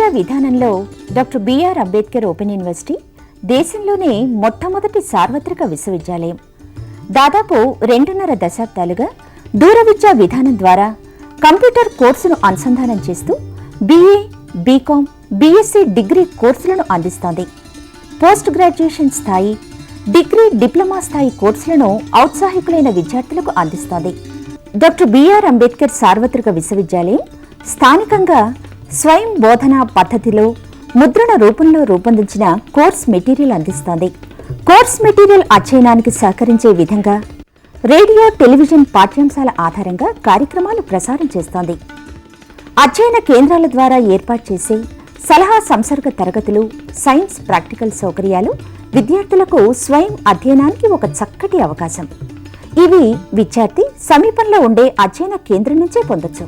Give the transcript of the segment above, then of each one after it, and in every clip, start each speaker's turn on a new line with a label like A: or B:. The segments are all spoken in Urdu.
A: విద్యా విధానంలో doctor BR Ambedkar open university దేశంలోనే మొట్టమొదటి సార్వత్రిక విశ్వవిద్యాలయం. దాదాపు 2.5 దశాబ్దాలుగా దూర విద్యా విధానం ద్వారా కంప్యూటర్ కోర్సును అనుసంధానం చేస్తూ బీఏ, బీకాం, బీఎస్సీ డిగ్రీ కోర్సులను అందిస్తోంది. పోస్ట్ గ్రాడ్యుయేషన్ స్థాయి, డిగ్రీ, డిప్లొమా స్థాయి కోర్సులను ఔత్సాహికులైన విద్యార్థులకు అందిస్తోంది. డాక్టర్ బిఆర్ అంబేద్కర్ సార్వత్రిక విశ్వవిద్యాలయం స్థానికంగా స్వయం బోధనా పద్ధతిలో ముద్రణ రూపంలో రూపొందించిన కోర్స్ మెటీరియల్ అందిస్తోంది. కోర్స్ మెటీరియల్ అధ్యయనానికి సహకరించే విధంగా రేడియో, టెలివిజన్ పాఠ్యాంశాల ఆధారంగా కార్యక్రమాలు ప్రసారం చేస్తోంది. అధ్యయన కేంద్రాల ద్వారా ఏర్పాటు చేసే సలహా సంసర్గ తరగతులు, సైన్స్ ప్రాక్టికల్ సౌకర్యాలు విద్యార్థులకు స్వయం అధ్యయనానికి ఒక చక్కటి అవకాశం. ఇవి విద్యార్థి సమీపంలో ఉండే అధ్యయన కేంద్రం నుంచే పొందొచ్చు.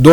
B: 2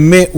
B: MA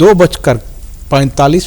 B: 2:45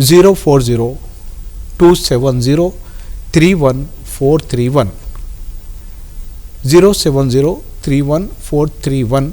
B: 040-270-31431 070-31431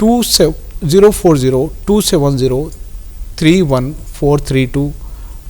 B: 040-270-31432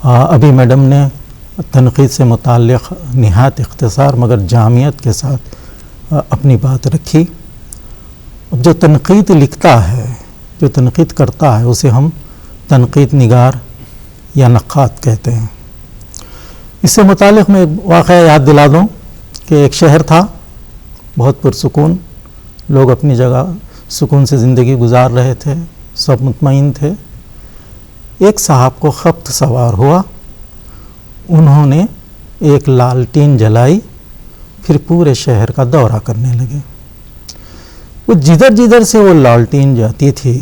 C: ابھی میڈم نے تنقید سے متعلق نہایت اختصار مگر جامعیت کے ساتھ اپنی بات رکھی. اب جو تنقید لکھتا ہے، جو تنقید کرتا ہے، اسے ہم تنقید نگار یا نقاد کہتے ہیں. اس سے متعلق میں ایک واقعہ یاد دلا دوں کہ ایک شہر تھا بہت پرسکون، لوگ اپنی جگہ سکون سے زندگی گزار رہے تھے، سب مطمئن تھے. ایک صاحب کو خبط سوار ہوا، انہوں نے ایک لالٹین جلائی، پھر پورے شہر کا دورہ کرنے لگے. وہ جدھر جدھر سے وہ لالٹین جاتی تھی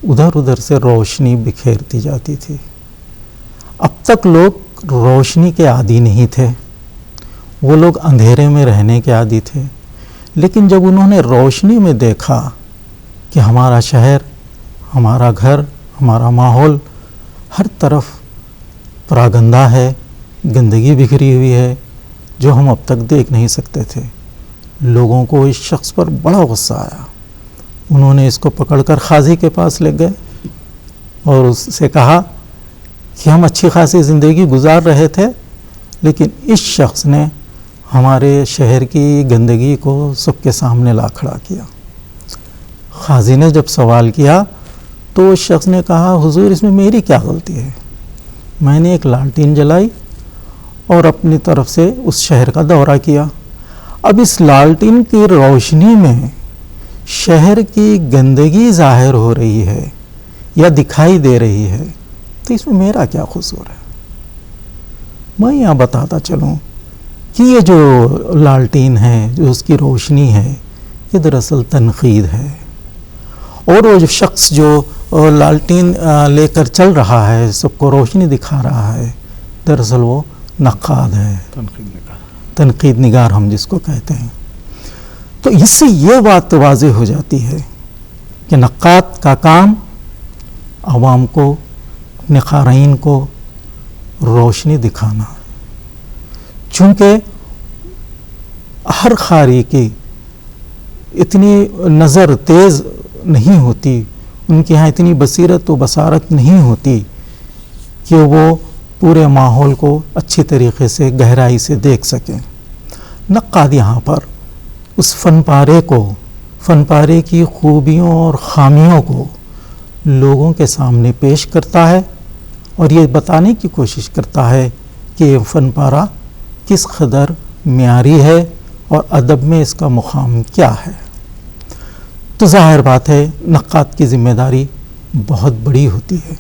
C: ادھر ادھر سے روشنی بکھیرتی جاتی تھی. اب تک لوگ روشنی کے عادی نہیں تھے، وہ لوگ اندھیرے میں رہنے کے عادی تھے. لیکن جب انہوں نے روشنی میں دیکھا کہ ہمارا شہر، ہمارا گھر، ہمارا ماحول ہر طرف پراگندہ ہے، گندگی بکھری ہوئی ہے جو ہم اب تک دیکھ نہیں سکتے تھے، لوگوں کو اس شخص پر بڑا غصہ آیا. انہوں نے اس کو پکڑ کر قاضی کے پاس لے گئے اور اس سے کہا کہ ہم اچھی خاصی زندگی گزار رہے تھے، لیکن اس شخص نے ہمارے شہر کی گندگی کو سب کے سامنے لا کھڑا کیا. قاضی نے جب سوال کیا تو اس شخص نے کہا، حضور اس میں میری کیا غلطی ہے؟ میں نے ایک لالٹین جلائی اور اپنی طرف سے اس شہر کا دورہ کیا. اب اس لالٹین کی روشنی میں شہر کی گندگی ظاہر ہو رہی ہے یا دکھائی دے رہی ہے، تو اس میں میرا کیا قصور ہے؟ میں یہاں بتاتا چلوں کہ یہ جو لالٹین ہے، جو اس کی روشنی ہے، یہ دراصل تنقید ہے. اور وہ جو شخص جو لالٹین لے کر چل رہا ہے، سب کو روشنی دکھا رہا ہے، دراصل وہ نقاد ہے، تنقید نگار ہم جس کو کہتے ہیں. تو اس سے یہ بات واضح ہو جاتی ہے کہ نقاد کا کام عوام کو، اپنے قارئین کو روشنی دکھانا. چونکہ ہر قاری کی اتنی نظر تیز نہیں ہوتی، ان کے ہاں اتنی بصیرت و بصارت نہیں ہوتی کہ وہ پورے ماحول کو اچھی طریقے سے گہرائی سے دیکھ سکیں. نقاد یہاں پر اس فن پارے کو، فن پارے کی خوبیوں اور خامیوں کو لوگوں کے سامنے پیش کرتا ہے اور یہ بتانے کی کوشش کرتا ہے کہ یہ فن پارہ کس قدر معیاری ہے اور ادب میں اس کا مقام کیا ہے. تو ظاہر بات ہے نقاد کی ذمہ داری بہت بڑی ہوتی ہے،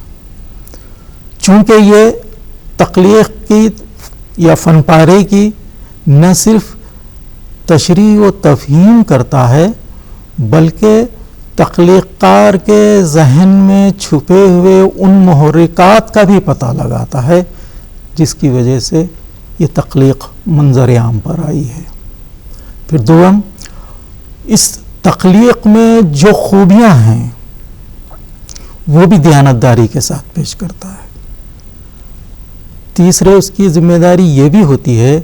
C: چونکہ یہ تخلیق کی یا فن پارے کی نہ صرف تشریح و تفہیم کرتا ہے بلکہ تخلیق کار کے ذہن میں چھپے ہوئے ان محرکات کا بھی پتہ لگاتا ہے جس کی وجہ سے یہ تخلیق منظر عام پر آئی ہے. پھر دوم، اس تخلیق میں جو خوبیاں ہیں وہ بھی دیانتداری کے ساتھ پیش کرتا ہے. تیسرے، اس کی ذمہ داری یہ بھی ہوتی ہے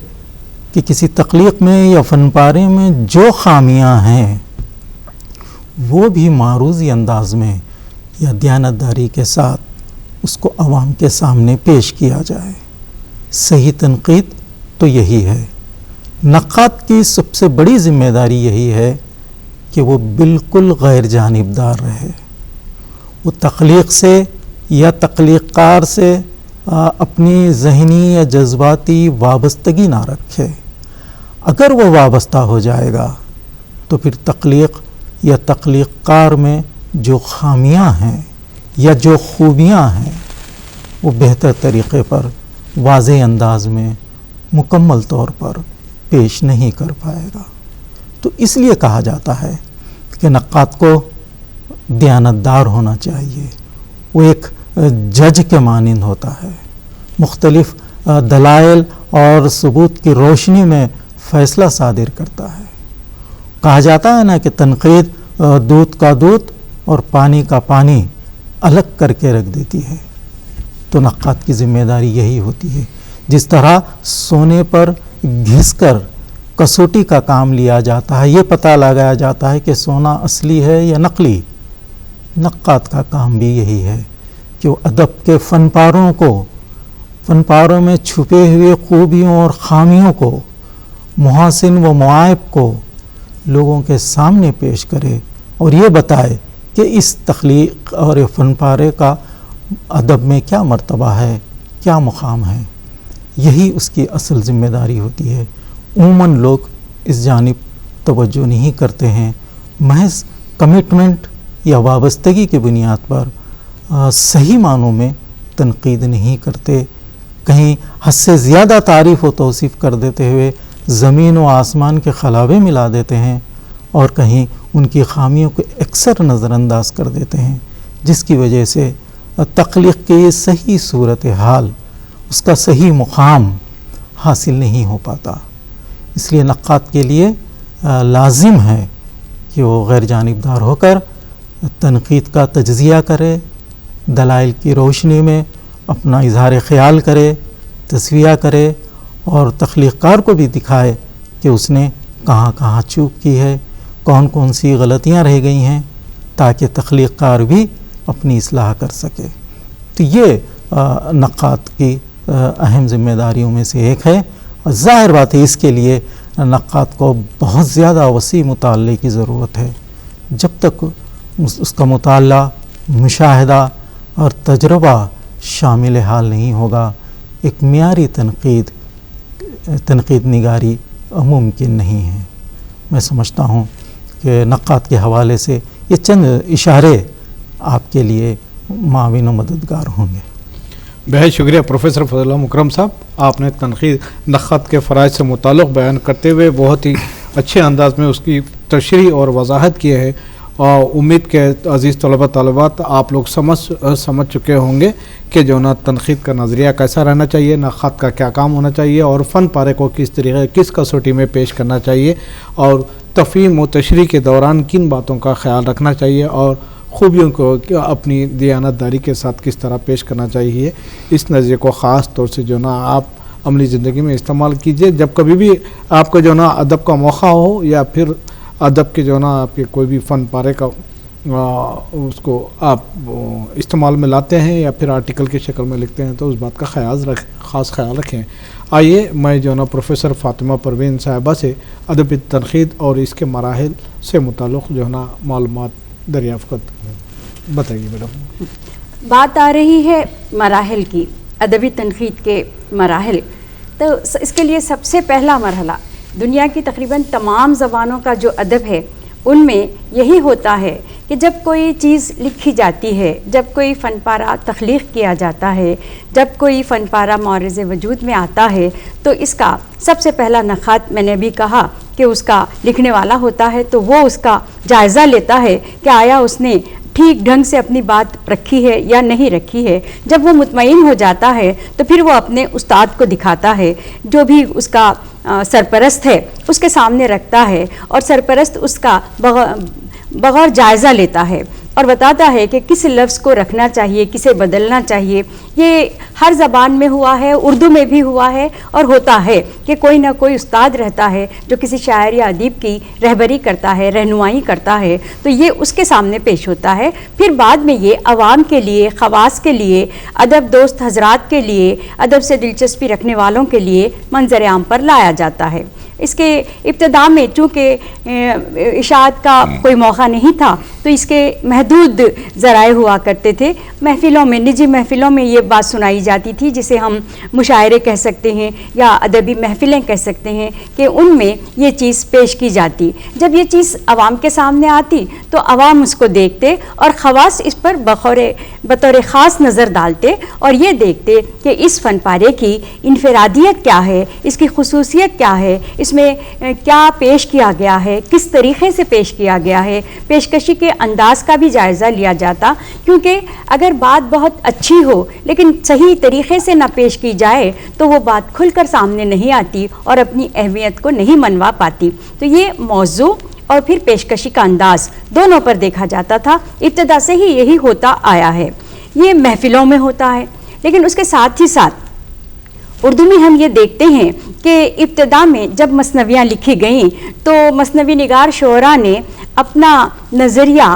C: کہ کسی تخلیق میں یا فن پارے میں جو خامیاں ہیں وہ بھی معروضی انداز میں یا دیانتداری کے ساتھ اس کو عوام کے سامنے پیش کیا جائے. صحیح تنقید تو یہی ہے. نقاد کی سب سے بڑی ذمہ داری یہی ہے کہ وہ بالکل غیر جانبدار رہے، وہ تخلیق سے یا تخلیق کار سے اپنی ذہنی یا جذباتی وابستگی نہ رکھے. اگر وہ وابستہ ہو جائے گا تو پھر تخلیق یا تخلیق کار میں جو خامیاں ہیں یا جو خوبیاں ہیں وہ بہتر طریقے پر، واضح انداز میں، مکمل طور پر پیش نہیں کر پائے گا. تو اس لیے کہا جاتا ہے کہ نقاد کو دیانتدار ہونا چاہیے. وہ ایک جج کے مانند ہوتا ہے، مختلف دلائل اور ثبوت کی روشنی میں فیصلہ صادر کرتا ہے. کہا جاتا ہے نا کہ تنقید دودھ کا دودھ اور پانی کا پانی الگ کر کے رکھ دیتی ہے. تو نقاد کی ذمہ داری یہی ہوتی ہے. جس طرح سونے پر گھس کر کسوٹی کا کام لیا جاتا ہے، یہ پتہ لگایا جاتا ہے کہ سونا اصلی ہے یا نقلی، نقاد کا کام بھی یہی ہے کہ وہ ادب کے فن پاروں کو فن پاروں میں چھپے ہوئے خوبیوں اور خامیوں کو، محاسن و معائب کو لوگوں کے سامنے پیش کرے اور یہ بتائے کہ اس تخلیق اور فن پارے کا ادب میں کیا مرتبہ ہے، کیا مقام ہے۔ یہی اس کی اصل ذمہ داری ہوتی ہے۔ عموماً لوگ اس جانب توجہ نہیں کرتے ہیں، محض کمٹمنٹ یا وابستگی کی بنیاد پر صحیح معنوں میں تنقید نہیں کرتے، کہیں حد سے زیادہ تعریف و توصیف کر دیتے ہوئے زمین و آسمان کے خلابے ملا دیتے ہیں، اور کہیں ان کی خامیوں کو اکثر نظر انداز کر دیتے ہیں، جس کی وجہ سے تخلیق کی صحیح صورتحال، اس کا صحیح مقام حاصل نہیں ہو پاتا۔ اس لیے نقاد کے لیے لازم ہے کہ وہ غیر جانبدار ہو کر تنقید کا تجزیہ کرے، دلائل کی روشنی میں اپنا اظہار خیال کرے، تصفیہ کرے، اور تخلیق کار کو بھی دکھائے کہ اس نے کہاں کہاں چوک کی ہے، کون کون سی غلطیاں رہ گئی ہیں، تاکہ تخلیق کار بھی اپنی اصلاح کر سکے۔ تو یہ نقاد کی اہم ذمہ داریوں میں سے ایک ہے، اور ظاہر بات ہے اس کے لیے نقاد کو بہت زیادہ وسیع مطالعے کی ضرورت ہے۔ جب تک اس کا مطالعہ، مشاہدہ اور تجربہ شامل حال نہیں ہوگا، ایک معیاری تنقید نگاری ممکن نہیں ہے۔ میں سمجھتا ہوں کہ نقاد کے حوالے سے یہ چند اشارے آپ کے لیے معاون و مددگار ہوں گے۔
B: بہت شکریہ پروفیسر فضل اللہ مکرم صاحب، آپ نے نقاد کے فرائض سے متعلق بیان کرتے ہوئے بہت ہی اچھے انداز میں اس کی تشریح اور وضاحت کی ہے، اور امید کہ عزیز طلبہ طالبات آپ لوگ سمجھ چکے ہوں گے کہ جو نا تنقید کا نظریہ کیسا رہنا چاہیے، نقاد کا کیا کام ہونا چاہیے، اور فن پارے کو کس طریقے کس کسوٹی میں پیش کرنا چاہیے، اور تفہیم و تشریح کے دوران کن باتوں کا خیال رکھنا چاہیے، اور خوبیوں کو اپنی دیانت داری کے ساتھ کس طرح پیش کرنا چاہیے۔ اس نظریے کو خاص طور سے جو نا آپ عملی زندگی میں استعمال کیجئے۔ جب کبھی بھی آپ کو جو نا ادب کا موقع ہو، یا پھر ادب کے جو نا آپ کے کوئی بھی فن پارے کا اس کو آپ استعمال میں لاتے ہیں، یا پھر آرٹیکل کی شکل میں لکھتے ہیں، تو اس بات کا خاص خیال رکھیں۔ آئیے میں جو نا پروفیسر فاطمہ پروین صاحبہ سے ادبی تنقید اور اس کے مراحل سے متعلق جو نا معلومات دریافت کرتے ہیں۔ بتائیے میڈم۔
D: بات آ رہی ہے مراحل کی، ادبی تنقید کے مراحل، تو اس کے لیے سب سے پہلا مرحلہ دنیا کی تقریباً تمام زبانوں کا جو ادب ہے ان میں یہی ہوتا ہے کہ جب کوئی چیز لکھی جاتی ہے، جب کوئی فن پارہ تخلیق کیا جاتا ہے، جب کوئی فن پارہ معرض وجود میں آتا ہے، تو اس کا سب سے پہلا نقاد میں نے بھی کہا کہ اس کا لکھنے والا ہوتا ہے، تو وہ اس کا جائزہ لیتا ہے کہ آیا اس نے ٹھیک ڈھنگ سے اپنی بات رکھی ہے یا نہیں رکھی ہے۔ جب وہ مطمئن ہو جاتا ہے تو پھر وہ اپنے استاد کو دکھاتا ہے، جو بھی اس کا سرپرست ہے اس کے سامنے رکھتا ہے، اور سرپرست اس کا بغور جائزہ لیتا ہے اور بتاتا ہے کہ کس لفظ کو رکھنا چاہیے، کسے بدلنا چاہیے۔ یہ ہر زبان میں ہوا ہے، اردو میں بھی ہوا ہے، اور ہوتا ہے کہ کوئی نہ کوئی استاد رہتا ہے جو کسی شاعر یا ادیب کی رہبری کرتا ہے، رہنمائی کرتا ہے، تو یہ اس کے سامنے پیش ہوتا ہے۔ پھر بعد میں یہ عوام کے لیے، خواص کے لیے، ادب دوست حضرات کے لیے، ادب سے دلچسپی رکھنے والوں کے لیے منظر عام پر لایا جاتا ہے۔ اس کے ابتدا میں چونکہ اشاعت کا کوئی موقع نہیں تھا، تو اس کے محدود ذرائع ہوا کرتے تھے۔ محفلوں میں، نجی محفلوں میں یہ بات سنائی جاتی تھی، جسے ہم مشاعرے کہہ سکتے ہیں یا ادبی محفلیں کہہ سکتے ہیں، کہ ان میں یہ چیز پیش کی جاتی۔ جب یہ چیز عوام کے سامنے آتی تو عوام اس کو دیکھتے، اور خواص اس پر بطور خاص نظر ڈالتے، اور یہ دیکھتے کہ اس فن پارے کی انفرادیت کیا ہے، اس کی خصوصیت کیا ہے، اس میں کیا پیش کیا گیا ہے، کس طریقے سے پیش کیا گیا ہے۔ پیشکشی کے انداز کا بھی جائزہ لیا جاتا، کیونکہ اگر بات بہت اچھی ہو لیکن صحیح طریقے سے نہ پیش کی جائے تو وہ بات کھل کر سامنے نہیں آتی اور اپنی اہمیت کو نہیں منوا پاتی۔ تو یہ موضوع اور پھر پیشکشی کا انداز دونوں پر دیکھا جاتا تھا، ابتدا سے ہی یہی ہوتا آیا ہے۔ یہ محفلوں میں ہوتا ہے، لیکن اس کے ساتھ ہی ساتھ اردو میں ہم یہ دیکھتے ہیں کہ ابتدا میں جب مثنویاں لکھی گئیں تو مثنوی نگار شعراء نے اپنا نظریہ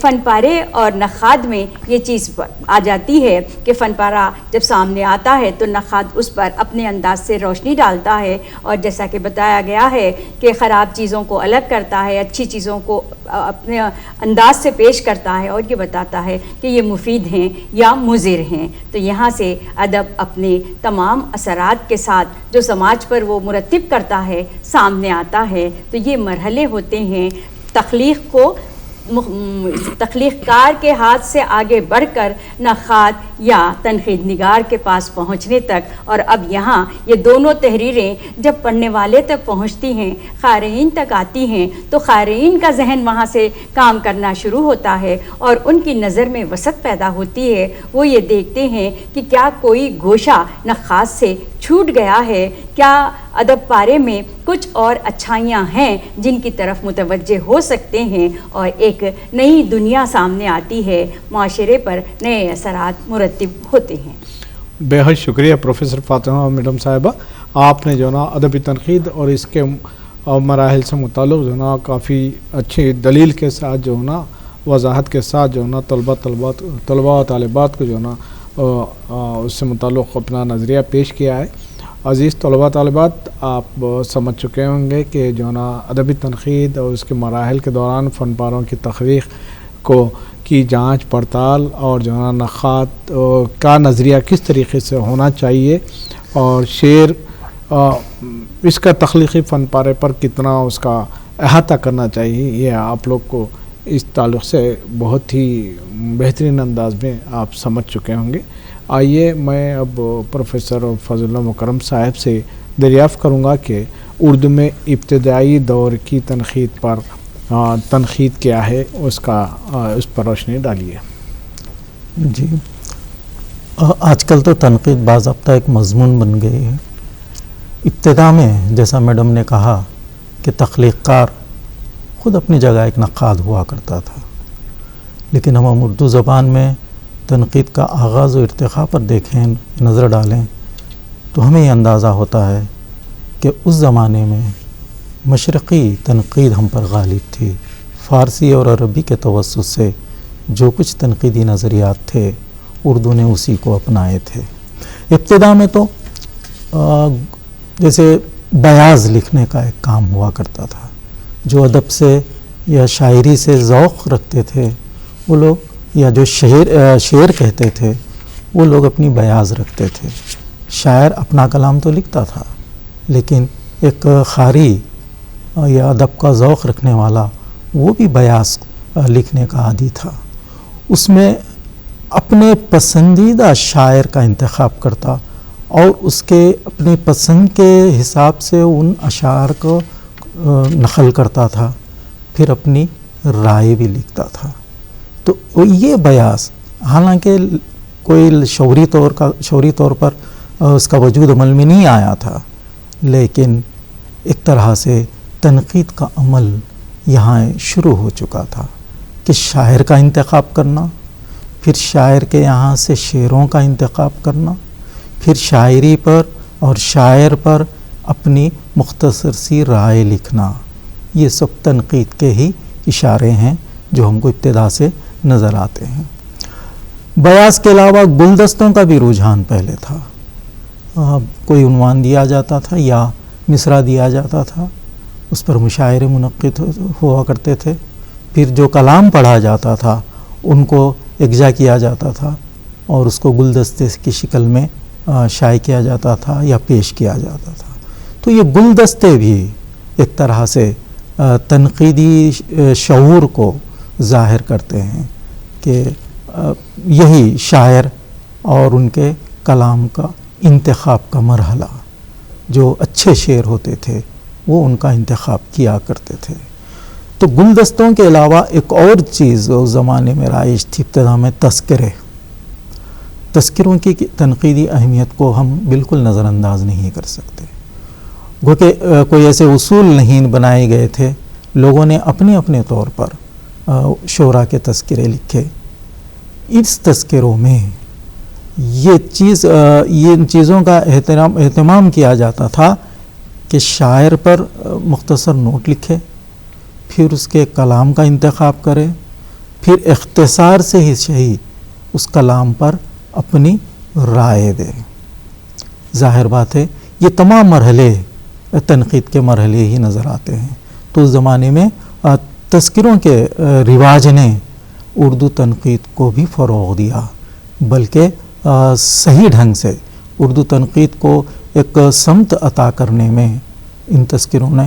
D: فن پارے اور نخاد میں یہ چیز آ جاتی ہے کہ فن پارہ جب سامنے آتا ہے تو نخاد اس پر اپنے انداز سے روشنی ڈالتا ہے، اور جیسا کہ بتایا گیا ہے کہ خراب چیزوں کو الگ کرتا ہے، اچھی چیزوں کو اپنے انداز سے پیش کرتا ہے، اور یہ بتاتا ہے کہ یہ مفید ہیں یا مضر ہیں۔ تو یہاں سے ادب اپنے تمام اثرات کے ساتھ جو سماج پر وہ مرتب کرتا ہے سامنے آتا ہے۔ تو یہ مرحلے ہوتے ہیں تخلیق کو تخلیق کار کے ہاتھ سے آگے بڑھ کر نخاد یا تنقید نگار کے پاس پہنچنے تک، اور اب یہاں یہ دونوں تحریریں جب پڑھنے والے تک پہنچتی ہیں، قارئین تک آتی ہیں، تو قارئین کا ذہن وہاں سے کام کرنا شروع ہوتا ہے اور ان کی نظر میں وسعت پیدا ہوتی ہے۔ وہ یہ دیکھتے ہیں کہ کیا کوئی گوشہ نخاس سے چھوٹ گیا ہے، کیا ادب پارے میں کچھ اور اچھائیاں ہیں جن کی طرف متوجہ ہو سکتے ہیں، اور ایک نئی دنیا سامنے آتی ہے، معاشرے پر نئے اثرات مرتب ہوتے ہیں۔
B: بے حد شکریہ پروفیسر فاطمہ میڈم صاحبہ، آپ نے جو نا ادبی تنقید اور اس کے مراحل سے متعلق جو نا کافی اچھی دلیل کے ساتھ جو نا وضاحت کے ساتھ جو نا طلباء و طالبات کو جو نا اس سے متعلق اپنا نظریہ پیش کیا ہے۔ عزیز طلباء طالبات، آپ سمجھ چکے ہوں گے کہ جو نا ادبی تنقید اور اس کے مراحل کے دوران فن پاروں کی تخلیق کی جانچ پڑتال اور جو نا نخاد کا نظریہ کس طریقے سے ہونا چاہیے، اور شعر اس کا تخلیقی فن پارے پر کتنا اس کا احاطہ کرنا چاہیے، یہ آپ لوگ کو اس تعلق سے بہت ہی بہترین انداز میں آپ سمجھ چکے ہوں گے۔ آئیے میں اب پروفیسر فضل اللہ مکرم صاحب سے دریافت کروں گا کہ اردو میں ابتدائی دور کی تنقید پر تنقید کیا ہے، اس پر روشنی ڈالیے۔
C: جی، آج کل تو تنقید باضابطہ ایک مضمون بن گئی ہے۔ ابتدا میں جیسا میڈم نے کہا کہ تخلیق کار خود اپنی جگہ ایک نقاد ہوا کرتا تھا، لیکن ہم اردو زبان میں تنقید کا آغاز و ارتقاء پر دیکھیں، نظر ڈالیں، تو ہمیں یہ اندازہ ہوتا ہے کہ اس زمانے میں مشرقی تنقید ہم پر غالب تھی۔ فارسی اور عربی کے توسط سے جو کچھ تنقیدی نظریات تھے، اردو نے اسی کو اپنائے تھے۔ ابتدا میں تو جیسے بیاض لکھنے کا ایک کام ہوا کرتا تھا، جو ادب سے یا شاعری سے ذوق رکھتے تھے وہ لوگ، یا جو شعر کہتے تھے وہ لوگ اپنی بیاض رکھتے تھے۔ شاعر اپنا کلام تو لکھتا تھا، لیکن ایک قاری یا ادب کا ذوق رکھنے والا وہ بھی بیاض لکھنے کا عادی تھا۔ اس میں اپنے پسندیدہ شاعر کا انتخاب کرتا اور اس کے اپنی پسند کے حساب سے ان اشعار کو نقل کرتا تھا، پھر اپنی رائے بھی لکھتا تھا۔ تو یہ بیاض حالانکہ کوئی شعوری طور پر اس کا وجود عمل میں نہیں آیا تھا، لیکن ایک طرح سے تنقید کا عمل یہاں شروع ہو چکا تھا کہ شاعر کا انتخاب کرنا، پھر شاعر کے یہاں سے شعروں کا انتخاب کرنا، پھر شاعری پر اور شاعر پر اپنی مختصر سی رائے لکھنا، یہ سب تنقید کے ہی اشارے ہیں جو ہم کو ابتدا سے نظر آتے ہیں۔ بیاض کے علاوہ گلدستوں کا بھی رجحان پہلے تھا۔ کوئی عنوان دیا جاتا تھا یا مصرع دیا جاتا تھا، اس پر مشاعرے منعقد ہوا کرتے تھے، پھر جو کلام پڑھا جاتا تھا ان کو یکجا کیا جاتا تھا اور اس کو گلدستے کی شکل میں شائع کیا جاتا تھا یا پیش کیا جاتا تھا۔ تو یہ گلدستے بھی ایک طرح سے تنقیدی شعور کو ظاہر کرتے ہیں کہ یہی شاعر اور ان کے کلام کا انتخاب کا مرحلہ، جو اچھے شعر ہوتے تھے وہ ان کا انتخاب کیا کرتے تھے۔ تو گلدستوں کے علاوہ ایک اور چیز اس زمانے میں رائج تھی ابتدا میں، تذکروں کی تنقیدی اہمیت کو ہم بالکل نظر انداز نہیں کر سکتے، کیونکہ کوئی ایسے اصول نہیں بنائے گئے تھے، لوگوں نے اپنے اپنے طور پر شعراء کے تذکرے لکھے۔ اس تذکروں میں ان چیزوں کا اہتمام کیا جاتا تھا کہ شاعر پر مختصر نوٹ لکھے، پھر اس کے کلام کا انتخاب کرے، پھر اختصار سے ہی صحیح اس کلام پر اپنی رائے دے. ظاہر بات ہے یہ تمام مرحلے تنقید کے مرحلے ہی نظر آتے ہیں. تو اس زمانے میں تذکروں کے رواج نے اردو تنقید کو بھی فروغ دیا، بلکہ صحیح ڈھنگ سے اردو تنقید کو ایک سمت عطا کرنے میں ان تذکروں نے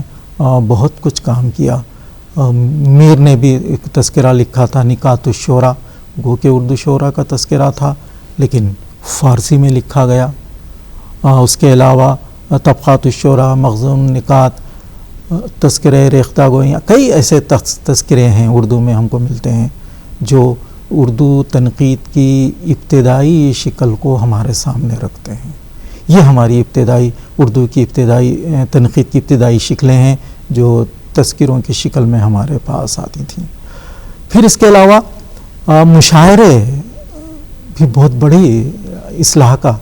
C: بہت کچھ کام کیا. میر نے بھی ایک تذکرہ لکھا تھا نکات الشورا، گو کہ اردو شورا کا تذکرہ تھا لیکن فارسی میں لکھا گیا. اس کے علاوہ طبقات الشورا، مخزون نکات، تذکرہ ریختہ گوئیاں، کئی ایسے تذکرے ہیں اردو میں ہم کو ملتے ہیں جو اردو تنقید کی ابتدائی شکل کو ہمارے سامنے رکھتے ہیں. یہ ہماری ابتدائی اردو کی ابتدائی تنقید کی ابتدائی شکلیں ہیں جو تذکروں کی شکل میں ہمارے پاس آتی تھیں. پھر اس کے علاوہ مشاعرے بھی بہت بڑی اصلاح کا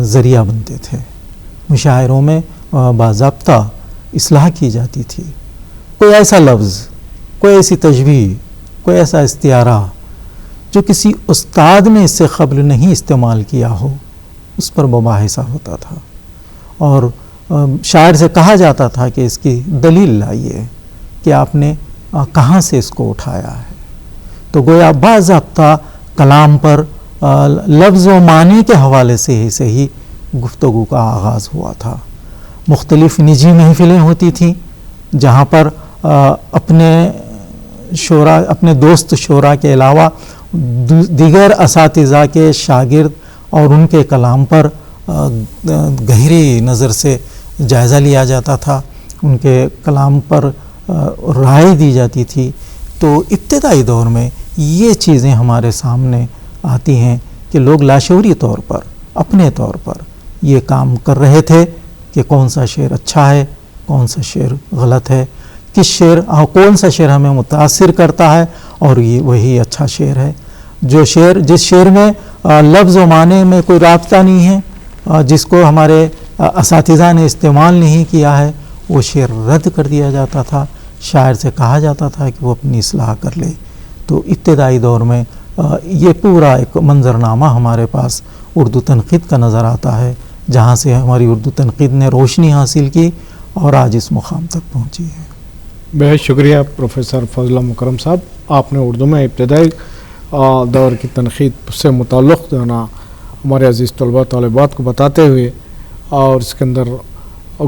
C: ذریعہ بنتے تھے. مشاعروں میں باضابطہ اصلاح کی جاتی تھی. کوئی ایسا لفظ، کوئی ایسی تشبیہ، کوئی ایسا استعارہ جو کسی استاد نے اس سے قبل نہیں استعمال کیا ہو، اس پر مباحثہ ہوتا تھا اور شاعر سے کہا جاتا تھا کہ اس کی دلیل لائیے کہ آپ نے کہاں سے اس کو اٹھایا ہے. تو گویا باضابطہ کلام پر لفظ و معنی کے حوالے سے ہی گفتگو کا آغاز ہوا تھا. مختلف نجی محفلیں ہوتی تھیں جہاں پر اپنے دوست شعراء کے علاوہ دیگر اساتذہ کے شاگرد اور ان کے کلام پر گہری نظر سے جائزہ لیا جاتا تھا، ان کے کلام پر رائے دی جاتی تھی. تو ابتدائی دور میں یہ چیزیں ہمارے سامنے آتی ہیں کہ لوگ لاشعوری طور پر اپنے طور پر یہ کام کر رہے تھے کہ کون سا شعر اچھا ہے، کون سا شعر غلط ہے، کون سا شعر ہمیں متاثر کرتا ہے اور یہ وہی اچھا شعر ہے. جس شعر میں لفظ و معنی میں کوئی رابطہ نہیں ہے، جس کو ہمارے اساتذہ نے استعمال نہیں کیا ہے، وہ شعر رد کر دیا جاتا تھا. شاعر سے کہا جاتا تھا کہ وہ اپنی اصلاح کر لے. تو ابتدائی دور میں یہ پورا ایک منظرنامہ ہمارے پاس اردو تنقید کا نظر آتا ہے، جہاں سے ہماری اردو تنقید نے روشنی حاصل کی اور آج اس مقام تک پہنچی ہے.
B: بہت شکریہ پروفیسر فضلہ مکرم صاحب. آپ نے اردو میں ابتدائی دور کی تنقید سے متعلق جو ہے نا ہمارے عزیز طلباء طالبات کو بتاتے ہوئے اور اس کے اندر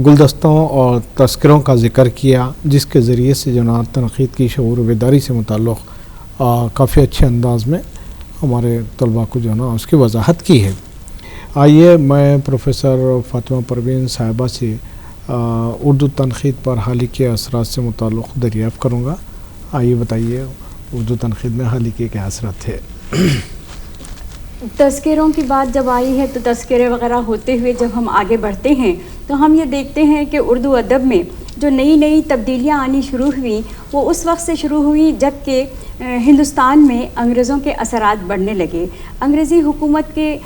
B: گلدستوں اور تذکروں کا ذکر کیا، جس کے ذریعے سے جو نا تنقید کی شعور و بیداری سے متعلق کافی اچھے انداز میں ہمارے طلباء کو جو ہے نا اس کی وضاحت کی ہے. آئیے میں پروفیسر فاطمہ پروین صاحبہ سے اردو تنقید پر حالیہ کے اثرات سے متعلق دریافت کروں گا. آئیے بتائیے اردو تنقید میں حالیہ کے کیا اثرات تھے؟
D: تذکروں کی بات جب آئی ہے تو تذکرے وغیرہ ہوتے ہوئے جب ہم آگے بڑھتے ہیں تو ہم یہ دیکھتے ہیں کہ اردو ادب میں جو نئی تبدیلیاں آنی شروع ہوئیں وہ اس وقت سے شروع ہوئی جب کہ ہندوستان میں انگریزوں کے اثرات بڑھنے لگے. انگریزی حکومت کے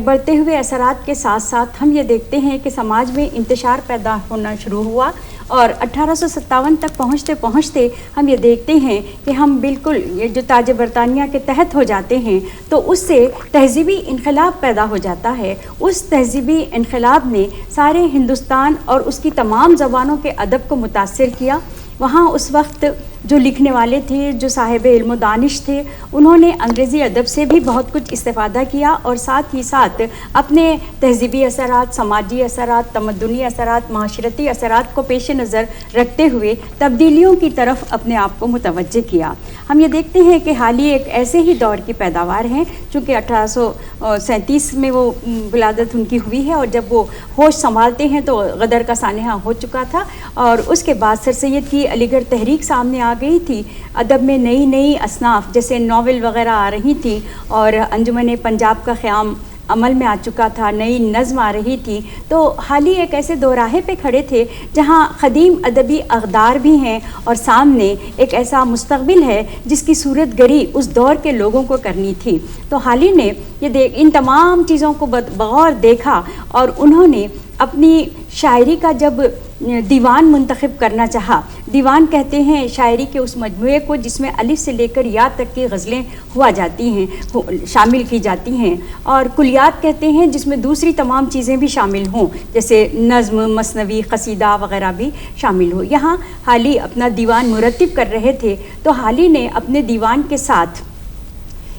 D: بڑھتے ہوئے اثرات کے ساتھ ساتھ ہم یہ دیکھتے ہیں کہ سماج میں انتشار پیدا ہونا شروع ہوا اور 1857 تک پہنچتے ہم یہ دیکھتے ہیں کہ ہم بالکل یہ جو تاج برطانیہ کے تحت ہو جاتے ہیں تو اس سے تہذیبی انقلاب پیدا ہو جاتا ہے. اس تہذیبی انقلاب نے سارے ہندوستان اور اس کی تمام زبانوں کے ادب کو متاثر کیا. وہاں اس وقت جو لکھنے والے تھے، جو صاحب علم و دانش تھے، انہوں نے انگریزی ادب سے بھی بہت کچھ استفادہ کیا اور ساتھ ہی ساتھ اپنے تہذیبی اثرات، سماجی اثرات، تمدنی اثرات، معاشرتی اثرات کو پیش نظر رکھتے ہوئے تبدیلیوں کی طرف اپنے آپ کو متوجہ کیا. ہم یہ دیکھتے ہیں کہ حال ہی ایک ایسے ہی دور کی پیداوار ہیں چونکہ 1837 میں وہ ولادت ان کی ہوئی ہے اور جب وہ ہوش سنبھالتے ہیں تو غدر کا سانحہ ہو چکا تھا اور اس کے بعد سر سید کی علی گڑھ تحریک سامنے آ گئی تھی. ادب میں نئی اصناف جیسے ناول وغیرہ آ رہی تھی اور انجمن پنجاب کا قیام عمل میں آ چکا تھا، نئی نظم آ رہی تھی. تو حال ہی ایک ایسے دوراہے پہ کھڑے تھے جہاں قدیم ادبی اقدار بھی ہیں اور سامنے ایک ایسا مستقبل ہے جس کی صورت گری اس دور کے لوگوں کو کرنی تھی. تو حال ہی نے ان تمام چیزوں کو بغور دیکھا اور انہوں نے اپنی شاعری کا جب دیوان منتخب کرنا چاہا. دیوان کہتے ہیں شاعری کے اس مجموعے کو جس میں الف سے لے کر یا تک کی غزلیں ہوا جاتی ہیں، شامل کی جاتی ہیں، اور کلیات کہتے ہیں جس میں دوسری تمام چیزیں بھی شامل ہوں، جیسے نظم، مثنوی، قصیدہ وغیرہ بھی شامل ہو. یہاں حالی اپنا دیوان مرتب کر رہے تھے تو حالی نے اپنے دیوان کے ساتھ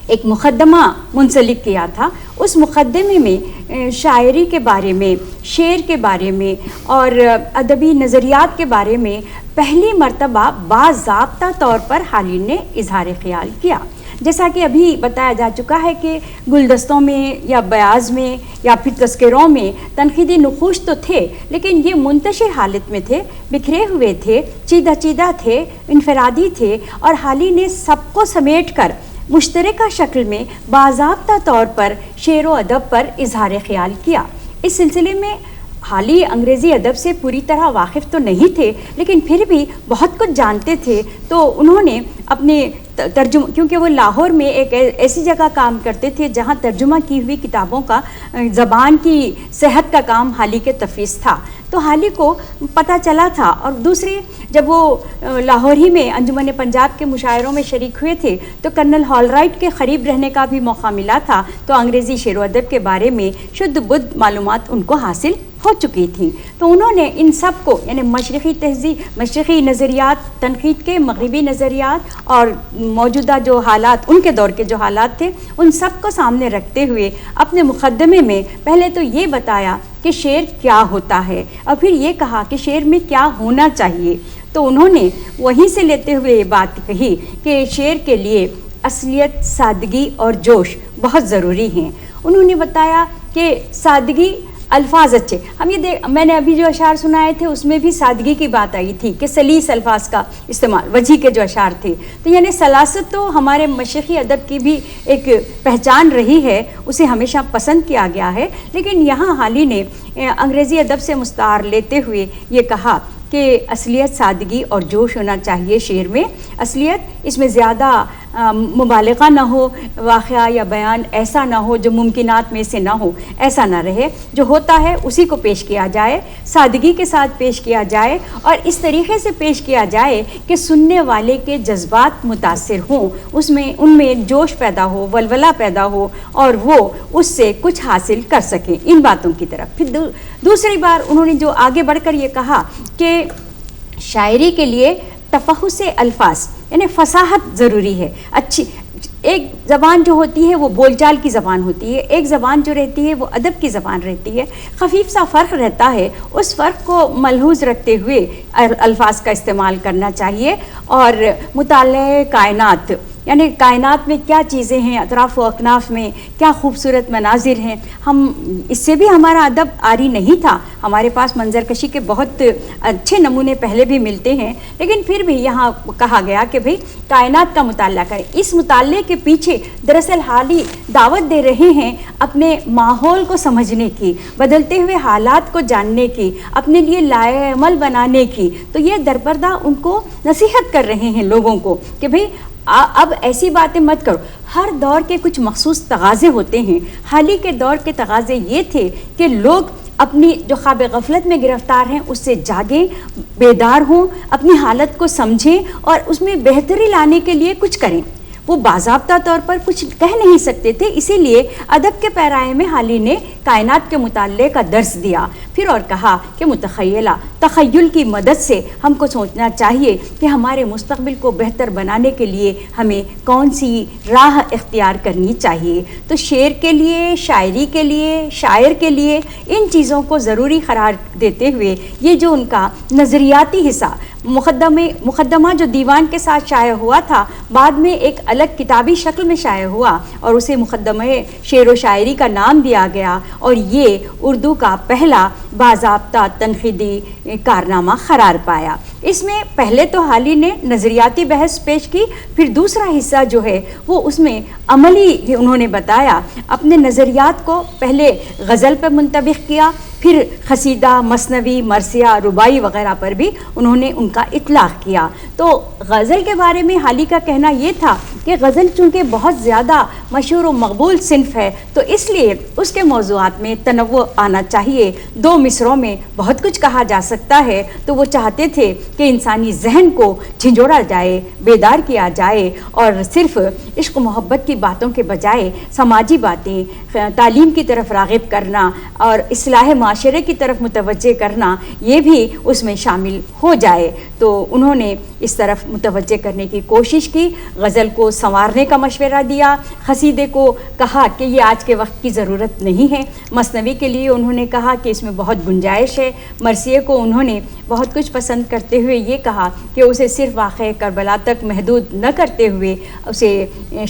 D: ایک مقدمہ منسلک کیا تھا. اس مقدمے میں شاعری کے بارے میں، شعر کے بارے میں اور ادبی نظریات کے بارے میں پہلی مرتبہ باضابطہ طور پر حالی نے اظہار خیال کیا. جیسا کہ ابھی بتایا جا چکا ہے کہ گلدستوں میں یا بیاض میں یا پھر تذکروں میں تنقیدی نقوش تو تھے، لیکن یہ منتشر حالت میں تھے، بکھرے ہوئے تھے، چیدہ چیدہ تھے، انفرادی تھے، اور حالی نے سب کو سمیٹ کر مشترکہ شکل میں باضابطہ طور پر شعر و ادب پر اظہار خیال کیا. اس سلسلے میں حالی انگریزی ادب سے پوری طرح واقف تو نہیں تھے، لیکن پھر بھی بہت کچھ جانتے تھے. تو انہوں نے اپنے ترجمہ، کیونکہ وہ لاہور میں ایک ایسی جگہ کام کرتے تھے جہاں ترجمہ کی ہوئی کتابوں کا، زبان کی صحت کا کام حالی کے تفویض تھا. تو حالی کو پتہ چلا تھا. اور دوسرے، جب وہ لاہور ہی میں انجمن پنجاب کے مشاعروں میں شریک ہوئے تھے تو کرنل ہال رائٹ کے قریب رہنے کا بھی موقع ملا تھا، تو انگریزی شعر و ادب کے بارے میں شدھ بدھ معلومات ان کو حاصل ہو چکی تھیں. تو انہوں نے ان سب کو، یعنی مشرقی تہذیب، مشرقی نظریات، تنقید کے مغربی نظریات اور موجودہ جو حالات، ان کے دور کے جو حالات تھے، ان سب کو سامنے رکھتے ہوئے اپنے مقدمے میں پہلے تو یہ بتایا کہ شعر کیا ہوتا ہے، اور پھر یہ کہا کہ شعر میں کیا ہونا چاہیے. تو انہوں نے وہیں سے لیتے ہوئے یہ بات کہی کہ شعر کے لیے اصلیت، سادگی اور جوش بہت ضروری ہیں. انہوں نے بتایا کہ سادگی، الفاظ اچھے، ہم یہ میں نے ابھی جو اشعار سنائے تھے اس میں بھی سادگی کی بات آئی تھی کہ سلیس الفاظ کا استعمال، وجیح کے جو اشعار تھے. تو یعنی سلاست تو ہمارے مشرقی ادب کی بھی ایک پہچان رہی ہے، اسے ہمیشہ پسند کیا گیا ہے. لیکن یہاں حالی نے انگریزی ادب سے مستعار لیتے ہوئے یہ کہا کہ اصلیت، سادگی اور جوش ہونا چاہیے شعر میں. اصلیت، اس میں زیادہ مبالغہ نہ ہو، واقعہ یا بیان ایسا نہ ہو جو ممکنات میں سے نہ ہو، ایسا نہ رہے، جو ہوتا ہے اسی کو پیش کیا جائے، سادگی کے ساتھ پیش کیا جائے، اور اس طریقے سے پیش کیا جائے کہ سننے والے کے جذبات متاثر ہوں، ان میں جوش پیدا ہو، ولولہ پیدا ہو، اور وہ اس سے کچھ حاصل کر سکیں. ان باتوں کی طرف پھر دوسری بار انہوں نے جو آگے بڑھ کر یہ کہا کہ شاعری کے لیے تفحص الفاظ، یعنی فصاحت ضروری ہے. اچھی ایک زبان جو ہوتی ہے وہ بول چال کی زبان ہوتی ہے، ایک زبان جو رہتی ہے وہ ادب کی زبان رہتی ہے. خفیف سا فرق رہتا ہے، اس فرق کو ملحوظ رکھتے ہوئے الفاظ کا استعمال کرنا چاہیے. اور مطالعہ کائنات، یعنی کائنات میں کیا چیزیں ہیں، اطراف و اکناف میں کیا خوبصورت مناظر ہیں، ہم اس سے بھی ہمارا ادب عاری نہیں تھا. ہمارے پاس منظر کشی کے بہت اچھے نمونے پہلے بھی ملتے ہیں، لیکن پھر بھی یہاں کہا گیا کہ بھئی کائنات کا مطالعہ کریں. اس مطالعے کے پیچھے دراصل حالی دعوت دے رہے ہیں اپنے ماحول کو سمجھنے کی، بدلتے ہوئے حالات کو جاننے کی، اپنے لیے لائق عمل بنانے کی. تو یہ درپردہ ان کو نصیحت کر رہے ہیں لوگوں کو کہ بھئی اب ایسی باتیں مت کرو. ہر دور کے کچھ مخصوص تقاضے ہوتے ہیں. حالی کے دور کے تقاضے یہ تھے کہ لوگ اپنی جو خواب غفلت میں گرفتار ہیں اس سے جاگیں، بیدار ہوں، اپنی حالت کو سمجھیں اور اس میں بہتری لانے کے لیے کچھ کریں. وہ باضابطہ طور پر کچھ کہہ نہیں سکتے تھے، اسی لیے ادب کے پیرائے میں حالی نے کائنات کے مطالعے کا درس دیا. پھر اور کہا کہ متخیلہ، تخیل کی مدد سے ہم کو سوچنا چاہیے کہ ہمارے مستقبل کو بہتر بنانے کے لیے ہمیں کون سی راہ اختیار کرنی چاہیے. تو شعر کے لیے، شاعری کے لیے، شاعر کے لیے ان چیزوں کو ضروری قرار دیتے ہوئے یہ جو ان کا نظریاتی حصہ، مقدمہ جو دیوان کے ساتھ شائع ہوا تھا، بعد میں ایک الگ کتابی شکل میں شائع ہوا اور اسے مقدمہ شعر و شاعری کا نام دیا گیا، اور یہ اردو کا پہلا باضابطہ تنقیدی کارنامہ قرار پایا. اس میں پہلے تو حالی نے نظریاتی بحث پیش کی، پھر دوسرا حصہ جو ہے وہ اس میں عملی انہوں نے بتایا، اپنے نظریات کو پہلے غزل پر منطبق کیا، پھر قصیدہ، مثنوی، مرثیہ، رباعی وغیرہ پر بھی انہوں نے ان کا اطلاق کیا۔ تو غزل کے بارے میں حالی کا کہنا یہ تھا کہ غزل چونکہ بہت زیادہ مشہور و مقبول صنف ہے تو اس لیے اس کے موضوعات میں تنوع آنا چاہیے، 2 مصروں میں بہت کچھ کہا جا سکتا ہے، تو وہ چاہتے تھے کہ انسانی ذہن کو جھنجھوڑا جائے، بیدار کیا جائے، اور صرف عشق و محبت کی باتوں کے بجائے سماجی باتیں، تعلیم کی طرف راغب کرنا اور اصلاح معاشرے کی طرف متوجہ کرنا یہ بھی اس میں شامل ہو جائے۔ تو انہوں نے اس طرف متوجہ کرنے کی کوشش کی، غزل کو سنوارنے کا مشورہ دیا، قصیدے کو کہا کہ یہ آج کے وقت کی ضرورت نہیں ہے، مثنوی کے لیے انہوں نے کہا کہ اس میں بہت گنجائش ہے، مرثیے کو انہوں نے بہت کچھ پسند کرتے ہوئے یہ کہا کہ اسے صرف واقعہ کربلا تک محدود نہ کرتے ہوئے اسے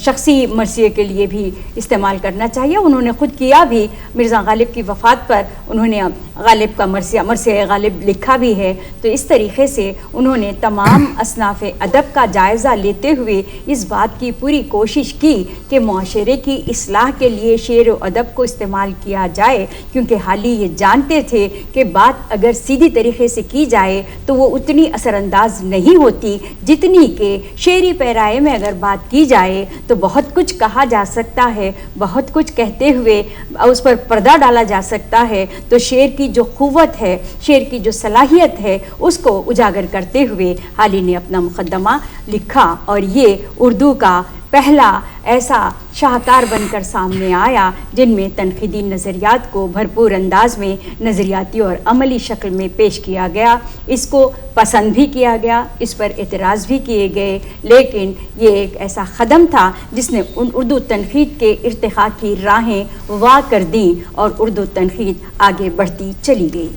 D: شخصی مرثیے کے لیے بھی استعمال کرنا چاہیے۔ انہوں نے خود کیا بھی، مرزا غالب کی وفات پر انہوں نے غالب کا مرثیہ غالب لکھا بھی ہے۔ تو اس طریقے سے انہوں نے تمام اصناف ادب کا جائزہ لیتے ہوئے اس بات کی پوری کوشش کی کہ معاشرے کی اصلاح کے لیے شعر و ادب کو استعمال کیا جائے، کیونکہ حالی یہ جانتے تھے کہ بات اگر سیدھی طریقے سے کی جائے تو وہ اتنی اثر انداز نہیں ہوتی جتنی کہ شعری پیرائے میں اگر بات کی جائے تو بہت کچھ کہا جا سکتا ہے، بہت کچھ کہتے ہوئے اس پر پردہ ڈالا جا سکتا ہے۔ تو شعر کی جو قوت ہے، شعر کی جو صلاحیت ہے، اس کو اجاگر کرتے ہوئے حالی نے اپنا مقدمہ لکھا، اور یہ اردو کا پہلا ایسا شاہکار بن کر سامنے آیا جن میں تنقیدی نظریات کو بھرپور انداز میں نظریاتی اور عملی شکل میں پیش کیا گیا۔ اس کو پسند بھی کیا گیا، اس پر اعتراض بھی کیے گئے، لیکن یہ ایک ایسا قدم تھا جس نے اردو تنقید کے ارتقاء کی راہیں واہ کر دیں اور اردو تنقید آگے بڑھتی چلی گئی۔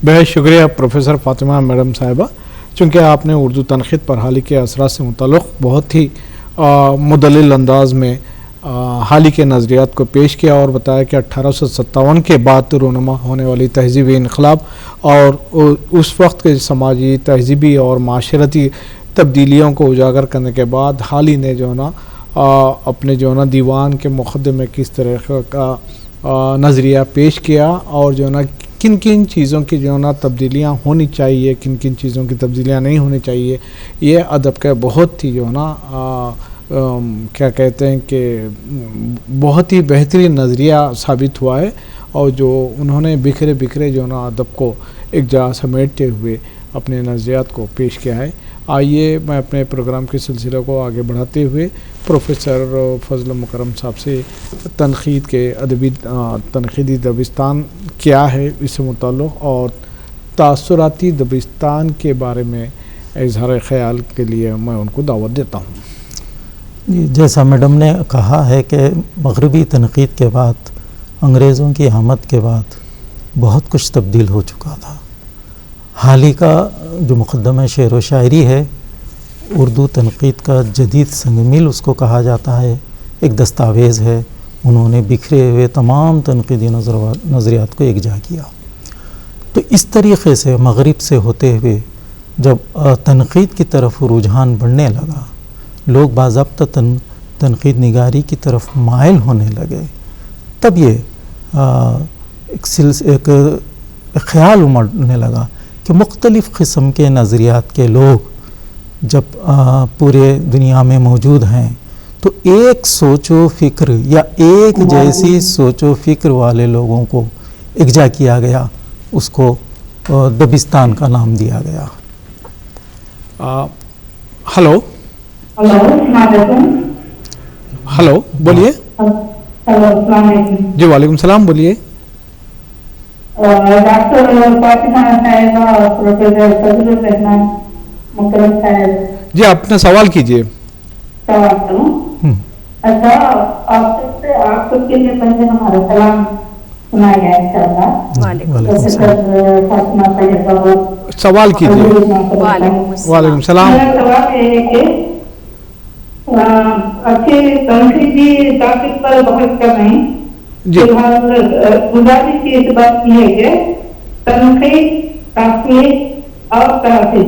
B: بہت شکریہ پروفیسر فاطمہ میڈم صاحبہ، چونکہ آپ نے اردو تنقید پر حالی کے اثرات سے متعلق بہت ہی مدلل انداز میں حالی کے نظریات کو پیش کیا اور بتایا کہ 1857 کے بعد رونما ہونے والی تہذیبی انقلاب اور اس وقت کے سماجی، تہذیبی اور معاشرتی تبدیلیوں کو اجاگر کرنے کے بعد حالی نے جو ہے نا اپنے جو ہے نا دیوان کے مقدمے میں کس طرح کا نظریہ پیش کیا اور جو ہے نا کن کن چیزوں کی جو ہے نا تبدیلیاں ہونی چاہیے، کن کن چیزوں کی تبدیلیاں نہیں ہونی چاہیے، یہ ادب کا بہت ہی جو ہے نا کیا کہتے ہیں کہ بہت ہی بہترین نظریہ ثابت ہوا ہے، اور جو انہوں نے بکھرے جو ہے نا ادب کو ایک جگہ سمیٹتے ہوئے اپنے نظریات کو پیش کیا ہے۔ آئیے میں اپنے پروگرام کے سلسلے کو آگے بڑھاتے ہوئے پروفیسر فضل مکرم صاحب سے تنقید کے تنقیدی دبستان کیا ہے اس سے متعلق اور تاثراتی دبستان کے بارے میں اظہار خیال کے لیے میں ان کو دعوت دیتا ہوں۔
C: جیسا میڈم نے کہا ہے کہ مغربی تنقید کے بعد، انگریزوں کی آمد کے بعد بہت کچھ تبدیل ہو چکا تھا۔ حالی کا جو مقدمہ شعر و شاعری ہے، اردو تنقید کا جدید سنگ میل اس کو کہا جاتا ہے، ایک دستاویز ہے۔ انہوں نے بکھرے ہوئے تمام تنقیدی نظریات کو یکجا کیا۔ تو اس طریقے سے مغرب سے ہوتے ہوئے جب تنقید کی طرف رجحان بڑھنے لگا، لوگ باضابطہ تنقید نگاری کی طرف مائل ہونے لگے، تب یہ ایک خیال امڑنے لگا کہ مختلف قسم کے نظریات کے لوگ جب پورے دنیا میں موجود ہیں تو ایک سوچ و فکر یا ایک جیسی سوچ و فکر والے لوگوں کو یکجا کیا گیا، اس کو دبستان کا نام دیا گیا۔
B: ہلو ہلو بولیے۔ جی وعلیکم السلام، بولیے۔
E: ڈاکٹر فاطمہ صاحبہ اور پروفیسر فضل الرحمان مکرم صاحب، جی
B: اپنا سوال کیجیے۔
E: سوال کروں؟ اچھا، آپ سب سے آپ سب کے لیے پہلے ہمارا سلام سنایا گیا انشاءاللہ۔ پروفیسر فاطمہ صاحبہ،
B: سوال کیجیے۔ وعلیکم السلام۔
E: میرا سوال یہ ہے کہ اچھی تنقیدی ٹاپک پر بحث کر رہے ہیں، گزارش کی اس بات کی ہے کہ تنقید، تحقیق اور تحفظ